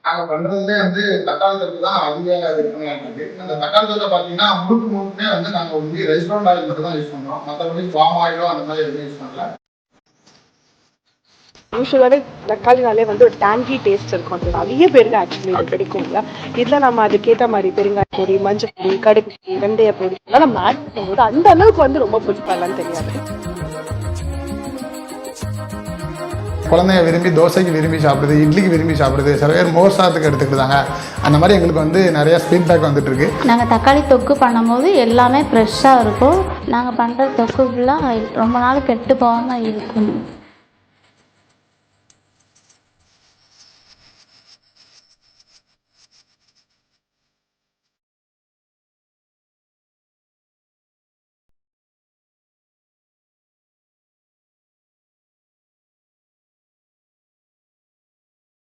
நாங்க பண்றதுலே வந்து தக்காளி தொக்கு தான் அதிக விற்பனையா இருக்கு. அந்த தக்காளி தொக்கை பார்த்தீங்கன்னா, முழுக்குமே வந்து நாங்க வந்து ரெஸ்டாரண்ட் ஆயில் மட்டும் தான் யூஸ் பண்றோம். மத்தபடி பாம் ஆயிலோ அந்த மாதிரி எதுவும் யூஸ் பண்ணல. யூஸ்வலாகவே தக்காளினாலே வந்து ஒரு டேங்கி டேஸ்ட் இருக்கும். அது நிறைய பேருக்கு ஆக்சுவலி இது பிடிக்கும்ல. இதில் நம்ம அதுக்கேற்ற மாதிரி பெருங்காய பொடி, மஞ்சள் பொடி, கடுகு பொடி, வெந்தய பொடி இதெல்லாம் நம்ம ஆட் பண்ணும்போது அந்த அளவுக்கு வந்து ரொம்ப பிடிப்பாங்கன்னு தெரியாது. குழந்தைங்க விரும்பி தோசைக்கு விரும்பி சாப்பிடுது, இட்லிக்கு விரும்பி சாப்பிடுது, சில பேர் மோர் சாதத்துக்கு எடுத்துக்கிட்டாங்க. அந்த மாதிரி எங்களுக்கு வந்து நிறைய ஃபீட்பேக் வந்துட்டு இருக்கு. நாங்கள் தக்காளி தொக்கு பண்ணும்போது எல்லாமே ஃப்ரெஷ்ஷாக இருக்கும். நாங்கள் பண்ணுற தொக்கு ஃபுல்லாக ரொம்ப நாள் கெட்டு போகாமல் இருக்கும்.